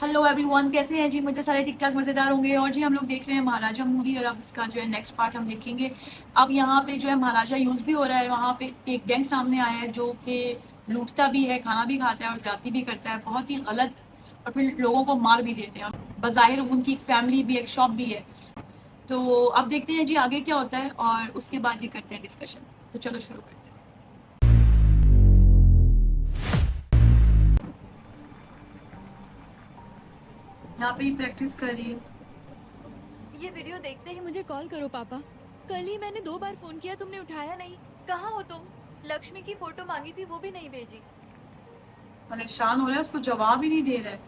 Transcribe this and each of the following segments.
Hello everyone, कैसे हैं जी? मुझे सारे ठीक ठाक मज़ेदार होंगे। और जी हम लोग देख रहे हैं महाराजा मूवी, और अब इसका जो है नेक्स्ट पार्ट हम देखेंगे। अब यहाँ पे जो है महाराजा यूज़ भी हो रहा है। वहाँ पे एक गैंग सामने आया है जो कि लूटता भी है, खाना भी खाता है और ज़्यादती भी करता है, बहुत ही गलत। और फिर लोगों को मार भी देते हैं। बज़ाहिर उनकी एक फैमिली भी, एक शॉप भी है। तो अब देखते हैं जी आगे क्या होता है, और उसके बाद जी करते हैं डिस्कशन। तो चलो शुरू करते हैं। यहाँ पे ही प्रैक्टिस कर रही है। ये वीडियो देखते ही मुझे कॉल करो पापा। कल ही मैंने 2 बार फोन किया, तुमने उठाया नहीं। कहाँ हो तुम? लक्ष्मी की फोटो मांगी थी, वो भी नहीं भेजी। परेशान हो रहा है, उसको जवाब ही नहीं दे रहा है।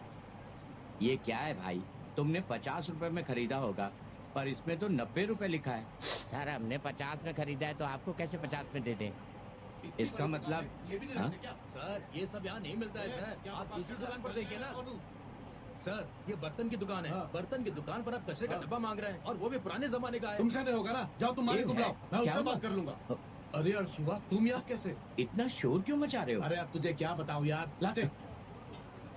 ये क्या है भाई? तुमने 50 रुपए में खरीदा होगा, पर इसमें तो 90 रुपए लिखा है। सर हमने 50 में खरीदा है तो आपको कैसे 50 में दे दें? इसका मतलब हाँ? सर ये सब यहाँ नहीं मिलता है सर, आप दूसरी दुकान पर देखिए ना। सर ये बर्तन की दुकान है, बर्तन की दुकान पर आप कचरे का डब्बा मांग रहे हैं, और वो भी पुराने जमाने का है। तुमसे नहीं होगा ना, जाओ तुम मालिक को बुलाओ, मैं क्या उससे हुआ? बात कर लूंगा। अरे यार शिवा, तुम यहाँ कैसे? इतना शोर क्यों मचा रहे हो? अरे अब तुझे क्या बताऊं यार, लाते।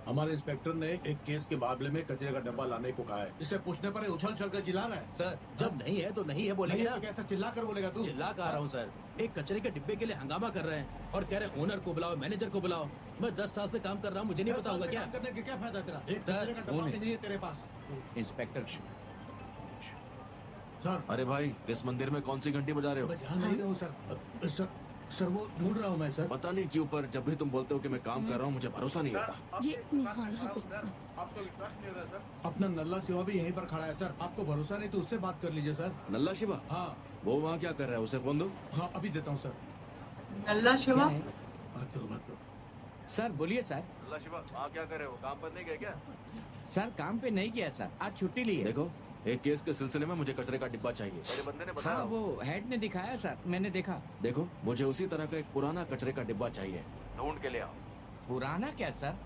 हमारे इंस्पेक्टर ने एक केस के मामले में कचरे का डब्बा लाने को कहा है। इसे पूछने पर ये उछल छल कर चिल्ला रहा है। सर जब नहीं है तो नहीं है बोलेंगे नहीं ना। तो कैसा चिल्ला कर बोलेगा तू? चिल्ला कह रहा हूँ सर, एक कचरे के डिब्बे के लिए हंगामा कर रहे हैं और कह रहे हैं ओनर को बुलाओ, मैनेजर को बुलाओ। मैं 10 साल से काम कर रहा हूँ, मुझे नहीं पता होगा क्या? काम करने के क्या फायदा तेरा? एक सर, कचरे का डब्बा फोन भी है। नहीं है तेरे पास। इंस्पेक्टर सर अरे भाई, इस मंदिर में कौन सी घंटी बजा रहे हो? मैं ध्यान नहीं रहा हूँ सर। सर वो ढूंढ रहा हूँ मैं सर। पता नहीं क्यों, पर जब भी तुम बोलते हो कि मैं काम कर रहा हूँ, मुझे भरोसा नहीं होता। ये हाँ, यहाँ पे रुकना। अपना नल्ला शिवा भी यहीं पर खड़ा है सर, आपको भरोसा नहीं तो उससे बात कर लीजिए सर। नल्ला शिवा? हाँ वो वहाँ क्या कर रहा है? उसे फोन दो। हाँ अभी देता हूँ सर। अल्लाह शिवा। बात करो बात करो। सर बोलिए सर। नल्ला शिवा, वहाँ क्या कर रहे हो? काम पर नहीं गए क्या? सर काम पे नहीं किया सर, आज छुट्टी ली है। देखो, एक केस के सिलसिले में मुझे कचरे का डिब्बा चाहिए। मेरे बंदे ने हाँ वो हेड ने दिखाया सर, मैंने देखा। देखो, मुझे उसी तरह का एक पुराना कचरे का डिब्बा चाहिए, ढूंढ के ले आओ। पुराना क्या सर?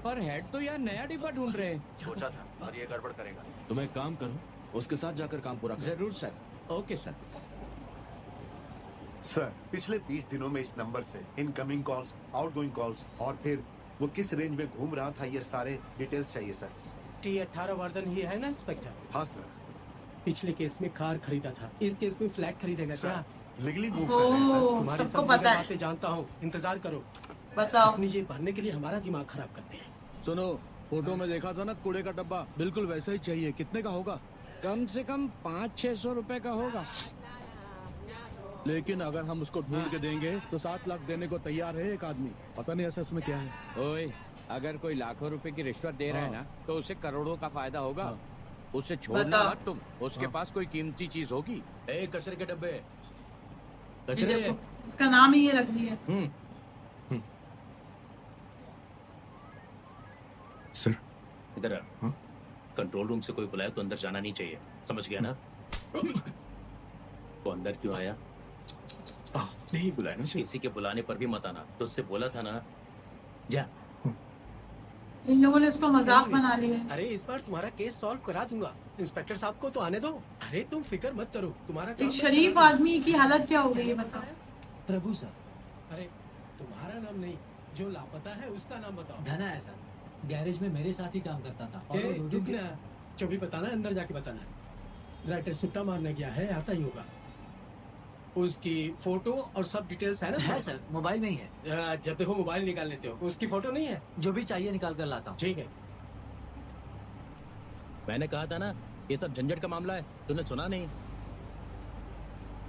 पर हेड तो यार नया डिब्बा ढूंढ रहे हैं। सोचा था, और ये गड़बड़ करेगा। तुम एक काम करो, उसके साथ जाकर काम पूरा करो। जरूर सर, ओके सर। सर पिछले 20 दिनों में इस नंबर से इनकमिंग कॉल्स, आउटगोइंग कॉल्स और फिर वो किस रेंज में घूम रहा था, ये सारे डिटेल्स चाहिए सर। T18 वर्धन ही है ना इंस्पेक्टर? हाँ सर। पिछले केस में कार खरीदा था, इस केस में फ्लैट खरीदेगा क्या? लीगली मूव कर रहे हैं सर। ओ, तुम्हारी सबको सब पता लीगल है। बातें जानता हूँ, इंतजार करो। बताओ। अपनी जेब भरने के लिए हमारा दिमाग खराब करते हैं। सुनो, फोटो में देखा था ना कूड़े का डब्बा, बिल्कुल वैसा ही चाहिए। कितने का होगा? कम से कम 500-600 रुपए का होगा। लेकिन अगर हम उसको ढूंढ के देंगे तो 7 लाख देने को तैयार है एक आदमी। पता नहीं ऐसा उसमें क्या है। ओए, अगर कोई लाखों रुपए की रिश्वत दे रहा है ना, तो उसे करोड़ों का फायदा होगा। उसे छोड़ना बताओ। मत तुम, उसके पास कोई कीमती चीज होगी। ए कचरे के डब्बे, ये कचरे। देखो, इसका नाम ही ये रख दिया। सर, इधर आ। कंट्रोल रूम से कोई बुलाया तो अंदर जाना नहीं चाहिए, समझ गया ना? वो अंदर क्यों आया? नहीं बुलाया ना सर। किसी के बुलाने पर भी मत आना, तुझसे बोला था ना। जा। इन लोगों ने उसको मजाक बना लिया है। अरे इस बार तुम्हारा केस सॉल्व करा दूंगा। इंस्पेक्टर साहब को तो आने दो। अरे तुम फिक्र मत करो, तुम्हारा काम एक मैं शरीफ करा दूंगा। आदमी की हालत क्या हो गई है बताओ। प्रभु सर। अरे तुम्हारा नाम नहीं, जो लापता है उसका नाम बताओ। धना है सर, गैरेज में मेरे साथ ही काम करता था। और वो ए, रोडों की- रुकना, जो भी बताना अंदर जाके बताना। राइटर सुट्टा मारने गया है, आता ही होगा। उसकी फोटो और सब डिटेल्स है ना? है सर, मोबाइल में ही है। जब देखो मोबाइल निकाल लेते हो। उसकी फोटो नहीं है? जो भी चाहिए निकाल कर लाता हूँ। ठीक है। मैंने कहा था ना, ये सब झंझट का मामला है, तूने सुना नहीं?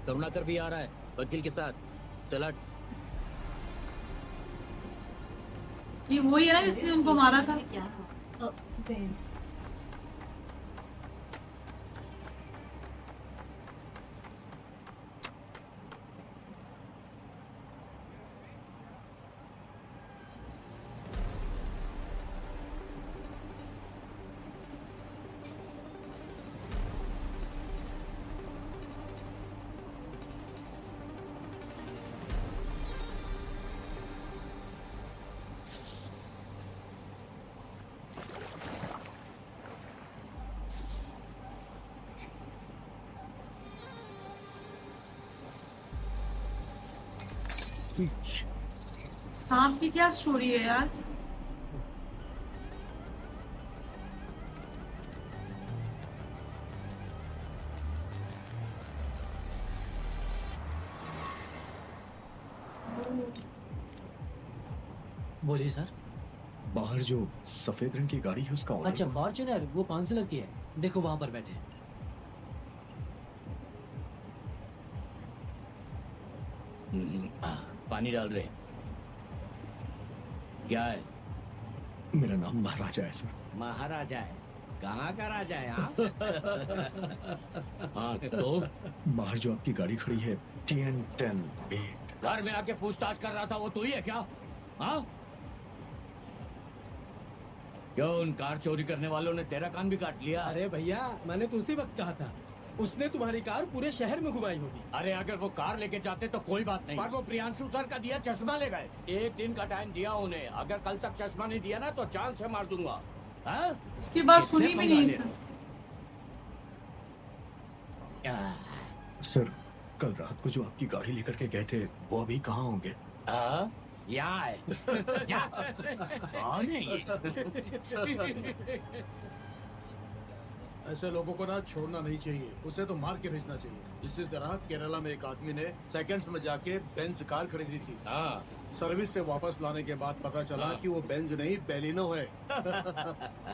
करुणाकर भी आ रहा है वकील के साथ। चला। ये वही है ना जिसने उनको मारा था। सांप की क्या स्टोरी है यार? बोलिए सर। बाहर जो सफेद रंग की गाड़ी है उसका ओनर अच्छा कौन? फॉर्च्यूनर, वो काउंसलर की है। देखो वहां पर बैठे हैं। पानी डाल रहे। क्या है? मेरा नाम महाराजा है सर। महाराजा है? कहाँ का राजा है? हाँ हाँ, तो बाहर जो आपकी गाड़ी खड़ी है TN10-8। घर में आके पूछताछ कर रहा था, वो तू ही है क्या? हाँ, क्यों उन कार चोरी करने वालों ने तेरा कान भी काट लिया? अरे भैया, मैंने तो उसी वक्त कहा था, उसने तुम्हारी कार पूरे शहर में घुमाई होगी। अरे अगर वो कार लेके जाते तो कोई बात नहीं, पर वो प्रियांशु सर का दिया चश्मा ले गए। 1 दिन का टाइम दिया उन्हें, अगर कल तक चश्मा नहीं दिया ना तो जान से मार दूंगा। हाँ? उसकी बात किससे सुनी भी पंगा नहीं ले इसने। सर, कल रात को जो आपकी गाड़ी लेकर के गए थे वो अभी कहाँ होंगे? हाँ? यहाँ है। कौन है ये? ऐसे लोगों को ना छोड़ना नहीं चाहिए, उसे तो मार के भेजना चाहिए। इसी तरह केरला में एक आदमी ने सेकंड्स में जाके बेंज कार खरीदी थी। हाँ, सर्विस से वापस लाने के बाद पता चला कि वो बेंज नहीं बेलिनो है।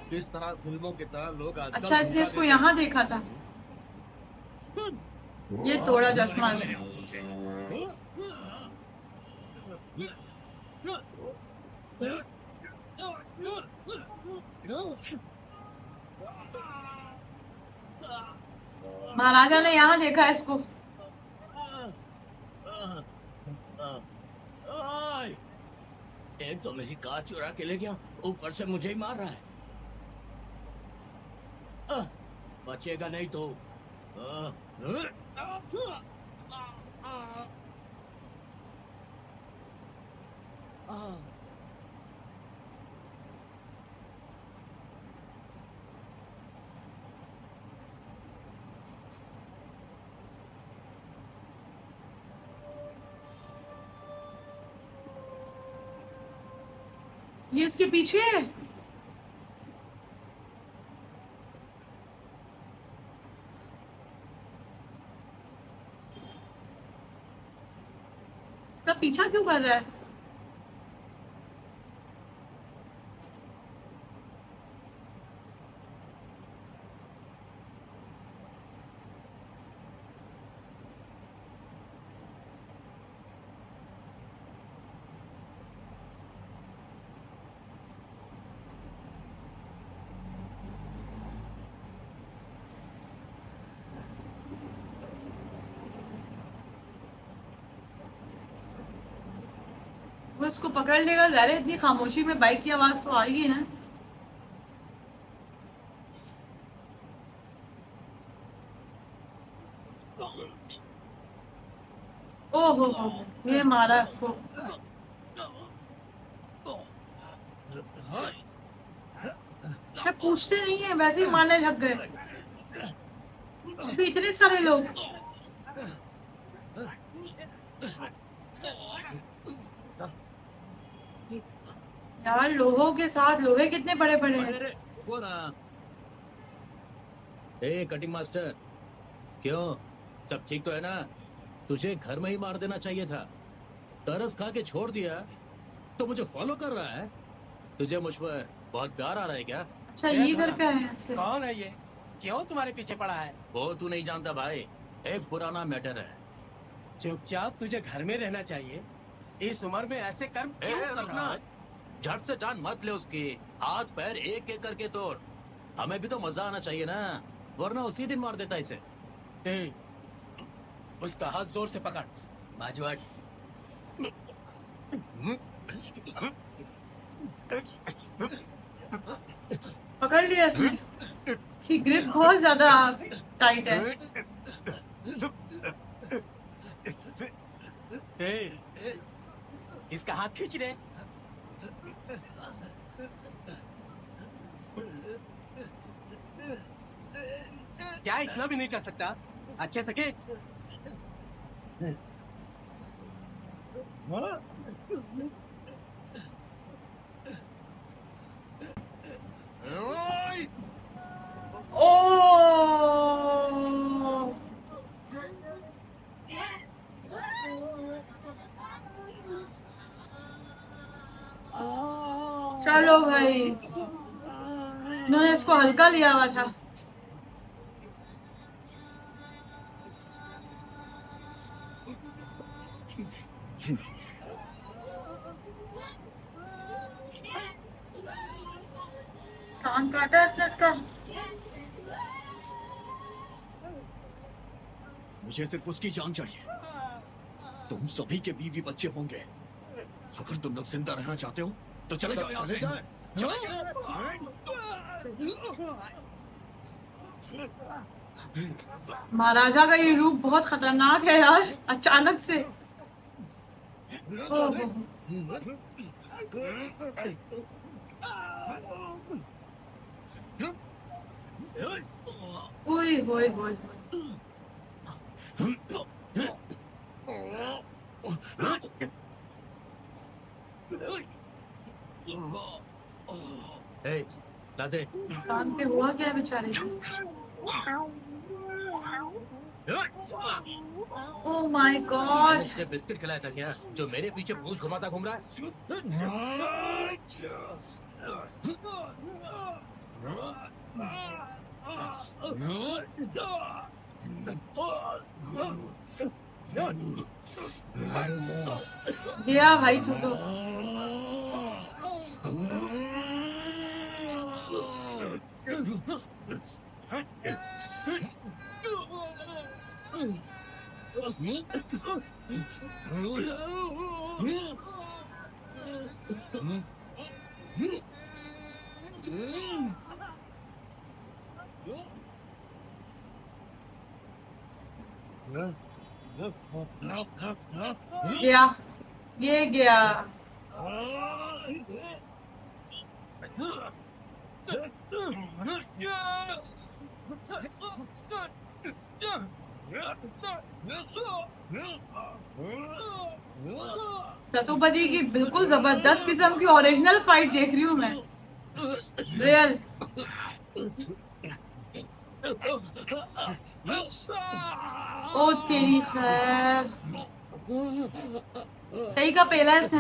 किस तरह फिल्मों की तरह लोग आजकल अच्छा, इसने धोखा इसको देते यहाँ देखा था। ये तोड़ा चश्मा इसने। महाराजा ने यहाँ देखा है इसको। ओए! एक तो मेरी कार चुरा के ले गया, ऊपर से मुझे ही मार रहा है। बचेगा नहीं तो। ये इसके पीछे है। इसका पीछा क्यों कर रहा है? वो इसको पकड़ लेगा, ज़ाहिर है इतनी खामोशी में बाइक की आवाज तो आ रही है ना। ओहो हो, ये मारा इसको। क्या पूछते नहीं है, वैसे ही मारने लग गए। अभी इतने सारे लोग। यार लोगों के साथ लोहे कितने बड़े बड़े हैं। वो ना। ए कटिंग मास्टर, क्यों सब ठीक तो है ना? तुझे घर में ही मार देना चाहिए था। तरस खा के छोड़ दिया तो मुझे फॉलो कर रहा है। तुझे मुझ पर बहुत प्यार आ रहा है क्या? अच्छा, ये घर का है इसके। कौन है ये? क्यों तुम्हारे पीछे पड़ा है? वो तू नहीं जानता भाई, एक पुराना मैटर है। चुपचाप तुझे घर में रहना चाहिए। इस उम्र में ऐसे कर्म क्यों कर रहा रुकना। है? झट से जान मत ले उसकी, हाथ पैर एक एक करके तोड़। हमें भी तो मजा आना चाहिए ना, वरना उसी दिन मार देता इसे। ए, उसका हाथ जोर से पकड़। बाजू हट। पकड़ लिया इसने। की ग्रिप बहुत ज्यादा टाइट है। ए, इसका हाथ खींच ले। क्या इतना भी नहीं कर सकता? अच्छे से खींच। ओ Oh चलो भाई, इन्होंने इसको हल्का लिया हुआ था। कान काटा इसने इसका। मुझे सिर्फ उसकी जान चाहिए। तुम सभी के बीवी बच्चे होंगे। अगर तुम लोग जिंदा रहना चाहते हो तो चले जाओ यहाँ से। चले जाओ। महाराजा का ये रूप बहुत खतरनाक है यार, अचानक से। ओहो। ओए होए होए। ए, ला दे। कान पे हुआ क्या बेचारे को? Oh my God. तुझे बिस्किट खिलाया था क्या, जो मेरे पीछे पूंछ घुमाता घूम रहा गया भाई तू तो। गया, ये गया। सतुपति की बिल्कुल जबरदस्त किस्म की ओरिजिनल फाइट देख रही हूँ मैं, रियल। ओ तेरी खैर, सही का पेला है इसने।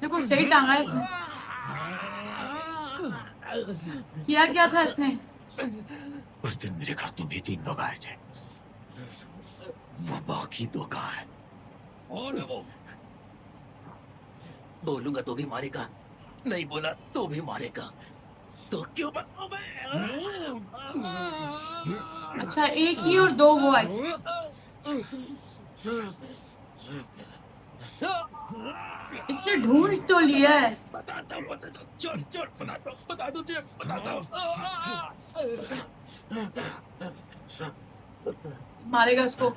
देखो सही टांगा है इसने। किया क्या था इसने? उस दिन मेरे घर तुम भी 3 लोग आए थे। वो बाकी 2 कहाँ हैं? और वो बोलूंगा तो भी मारेगा, नहीं बोला तो भी मारेगा, तो क्यों बताऊं मैं? अच्छा, एक ही और 2 वो आए। इसने ढूंढ तो लिया है। बताता हूँ, चल चल, बता दो तुझे, बताता हूँ। मारेगा उसको।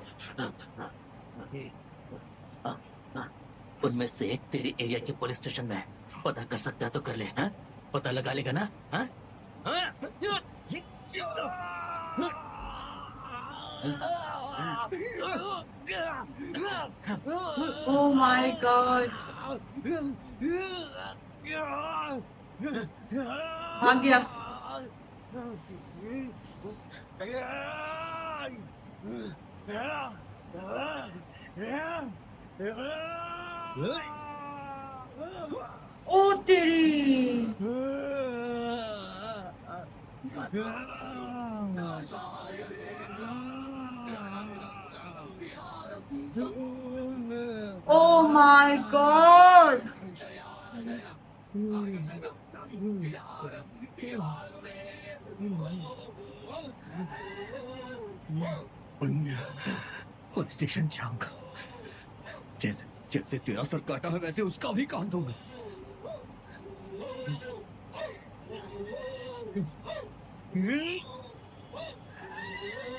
उनमें से एक तेरे एरिया के पुलिस स्टेशन में है। पता कर सकता है तो कर ले। हाँ? पता लगा लेगा ना? हाँ? ओह माय गॉड, भाग गया। ओ तेरी। Oh my God! Police station जाऊंगा। जैसे जैसे तेरा सर काटा है वैसे उसका भी काट दूंगा।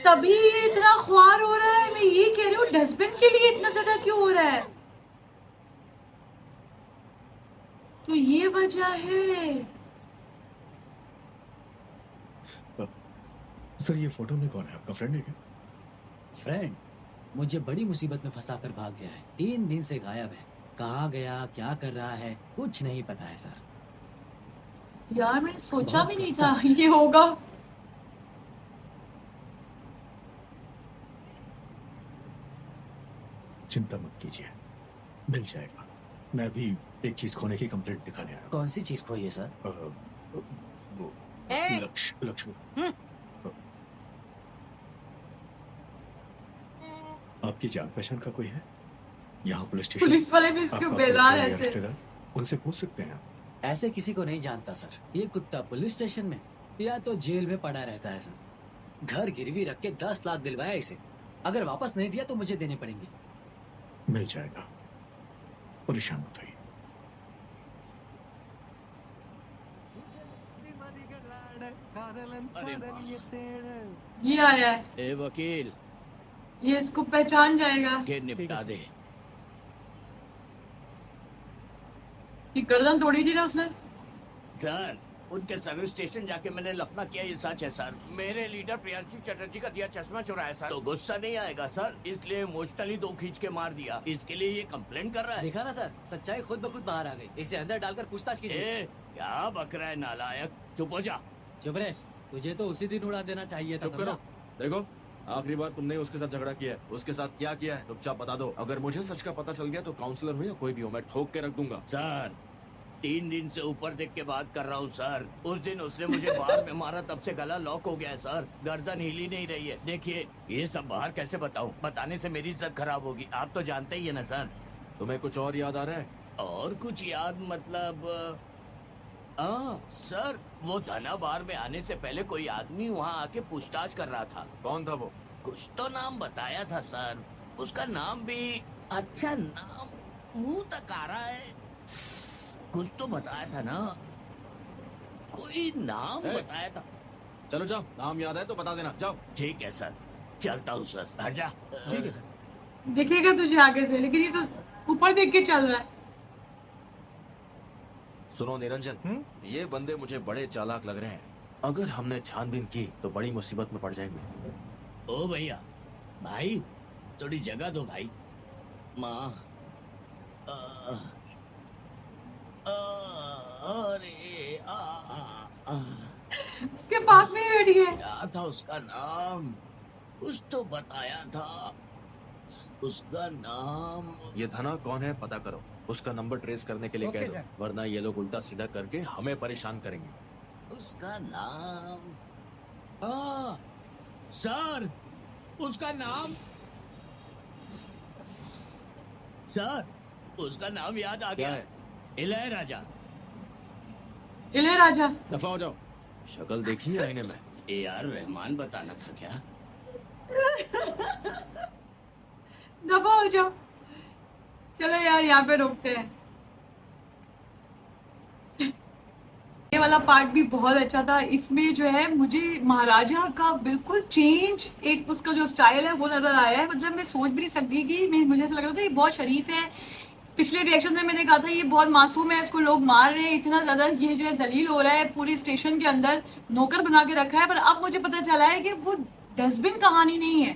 तभी ये इतना ख्वार हो रहा है। मैं ये कह रही हूँ डस्टबिन के लिए इतना ज्यादा क्यों हो रहा है? तो ये वजह है। सर ये फोटो में कौन है? आपका फ्रेंड है क्या? फ्रेंड मुझे बड़ी मुसीबत में फंसा कर भाग गया है। 3 दिन से गायब है। कहाँ गया, क्या कर रहा है, कुछ नहीं पता है सर। यार मैंने सोचा बहुत भी नहीं गुस्सा। था ये होगा। चिंता मत कीजिए, मिल जाएगा। मैं अभी एक चीज खोने की कंप्लेंट दिखाने आया कौन सी चीज खोई है सर? हूँ। ए! लक्ष्मी, आपकी जान पहचान का कोई है यहाँ पुलिस स्टेशन? पुलिस वाले भी इसके आपका बेजार कोई ऐसे। रिश्तेदार? उनसे पूछ सकते हैं। ऐसे किसी को नहीं जानता सर। ये कुत्ता पुलिस स्टेशन में या तो जेल में पड़ा रहता है सर। घर गिरवी रख के 10 लाख दिलवाया इसे। अगर वापस नहीं दिया तो मुझे देने पड़ेंगे। मिल जाएगा, परेशान मत होइए। ये आया है, ए वकील, ये इसको पहचान जाएगा। के निपटा दे। ये गर्दन तोड़ी थी ना उसने। सर, उनके सर्विस स्टेशन जाके मैंने लफड़ा किया, ये सच है सर। मेरे लीडर प्रियांशु चटर्जी का दिया चश्मा चुराया सर। तो गुस्सा नहीं आएगा सर, इसलिए इमोशनली 2 खींच के मार दिया। इसके लिए ये कंप्लेंट कर रहा है। देखा ना सर, सच्चाई खुद ब खुद बाहर आ गई। इसे अंदर डालकर पूछताछ कीजिए। ए, क्या बक रहा है नालायक, चुप हो जा। चुप रहे, तुझे तो उसी दिन उड़ा देना चाहिए था। चुप करो। देखो, आखिरी बार तुमने उसके साथ झगड़ा किया है, उसके साथ क्या किया है चुपचाप बता दो। अगर मुझे सच का पता चल गया तो काउंसलर हो या कोई भी हो, मैं ठोक के रख दूंगा। सर, 3 दिन से ऊपर देख के बात कर रहा हूँ सर। उस दिन उसने मुझे बाहर में मारा, तब से गला लॉक हो गया है सर। गर्दन हिली नहीं रही है। देखिए, ये सब बाहर कैसे बताऊं? बताने से मेरी इज्जत खराब होगी। आप तो जानते ही है ना सर। तुम्हें कुछ और याद आ रहा है? और कुछ याद मतलब सर, वो धना बार में आने से पहले कोई आदमी वहाँ आके पूछताछ कर रहा था। कौन था वो? कुछ तो नाम बताया था सर। उसका नाम भी अच्छा नाम मुंह तक आ रहा है। कुछ तो बताया था ना, कोई नाम ए! बताया था। चलो जाओ, नाम याद है तो बता देना, जाओ। ठीक है सर, चलता हूँ सर। हट जा। ठीक है सर। दिखेगा तुझे आगे से, लेकिन ये तो ऊपर देख के चल रहा है। सुनो निरंजन, ये बंदे मुझे बड़े चालाक लग रहे हैं। अगर हमने छानबीन की तो बड़ी मुसीबत में पड़ जाएंगे। ओ भैया, भाई थोड़ी जगह दो भाई। माँ, अरे उसके पास में ही बैठ गया। क्या था उसका नाम? कुछ तो बताया था उसका नाम। ये धना कौन है पता करो, उसका नंबर ट्रेस करने के लिए कह दो, वरना ये लोग उल्टा सीधा करके हमें परेशान करेंगे। उसका नाम, हाँ सर, उसका नाम, सर उसका नाम याद आ क्या गया। है? इलैयाराजा। इलैयाराजा। दफा हो जाओ। शक्ल देखी है आईने में? यार रहमान बताना था क्या? दबा हो जाओ। चलो यार, यहाँ पे रोकते हैं। ये वाला पार्ट भी बहुत अच्छा था। इसमें जो है मुझे महाराजा का बिल्कुल चेंज, एक उसका जो स्टाइल है वो नजर आया है। मतलब मैं सोच भी नहीं सकती कि मुझे ऐसा लग रहा था ये बहुत शरीफ है। पिछले रिएक्शन में मैंने कहा था ये बहुत मासूम है, इसको लोग मार रहे हैं इतना ज्यादा, ये जो है जलील हो रहा है, पूरी स्टेशन के अंदर नौकर बना के रखा है। पर अब मुझे पता चला है कि वो डस्टबिन कहानी नहीं है।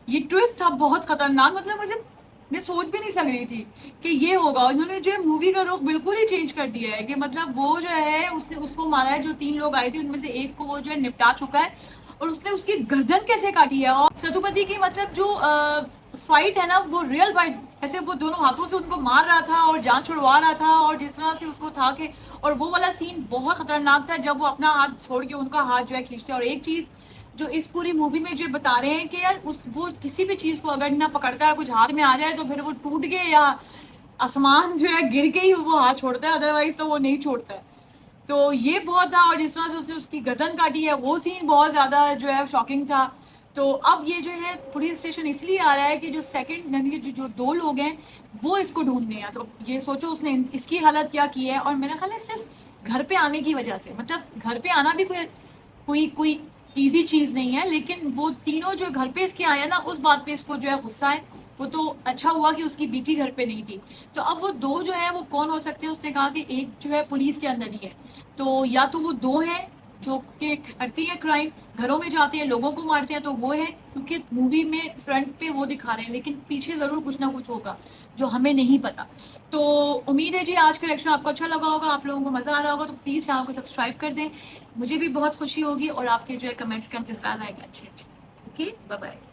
ये ट्विस्ट था बहुत खतरनाक। मतलब मैं सोच भी नहीं सक रही थी कि ये होगा। उन्होंने जो है मूवी का रुख बिल्कुल ही चेंज कर दिया है कि मतलब वो जो है उसने उसको मारा है, जो 3 लोग आए थे उनमें से एक को वो जो है निपटा चुका है, और उसने उसकी गर्दन कैसे काटी है। और सतुपति की मतलब जो फाइट है ना, वो रियल फाइट, ऐसे वो दोनों हाथों से उनको मार रहा था और जान छुड़वा रहा था, और जिस तरह से उसको था कि, और वो वाला सीन बहुत खतरनाक था जब वो अपना हाथ छोड़ के उनका हाथ जो है खींचते। और एक चीज जो इस पूरी मूवी में जो बता रहे हैं कि यार वो किसी भी चीज को अगर ना पकड़ता है, कुछ हाथ में आ जाए तो फिर वो टूट गए या आसमान जो है गिर के ही वो हाथ छोड़ता है, अदरवाइज तो वो नहीं छोड़ता है। तो ये बहुत था। और जिस तरह से उसने उसकी गर्दन काटी है वो सीन बहुत ज्यादा जो है शॉकिंग था। तो अब ये जो है पुलिस स्टेशन इसलिए आ रहा है कि जो सेकंड यानी कि जो 2 लोग हैं वो इसको ढूंढने हैं। तो ये सोचो उसने इसकी हालत क्या की है। और मेरा ख्याल है सिर्फ घर पे आने की वजह से, मतलब घर पे आना भी कोई इजी चीज नहीं है, लेकिन वो तीनों जो घर पे इसके आया ना, उस बात पे इसको जो है गुस्सा है। वो तो अच्छा हुआ कि उसकी बेटी घर पे नहीं थी। तो अब वो 2 जो है वो कौन हो सकते हैं? उसने कहा कि एक जो है पुलिस के अंदर ही है, तो या तो वो 2 हैं जो कि करती है क्राइम, घरों में जाते हैं, लोगों को मारते हैं, तो वो है क्योंकि मूवी में फ्रंट पे वो दिखा रहे हैं, लेकिन पीछे ज़रूर कुछ ना कुछ होगा जो हमें नहीं पता। तो उम्मीद है जी आज का रिएक्शन आपको अच्छा लगा होगा, आप लोगों को मज़ा आ रहा होगा, तो प्लीज़ चैनल को सब्सक्राइब कर दें, मुझे भी बहुत खुशी होगी और आपके जो है कमेंट्स का इंतज़ार रहेगा। अच्छे ओके, बाय बाय।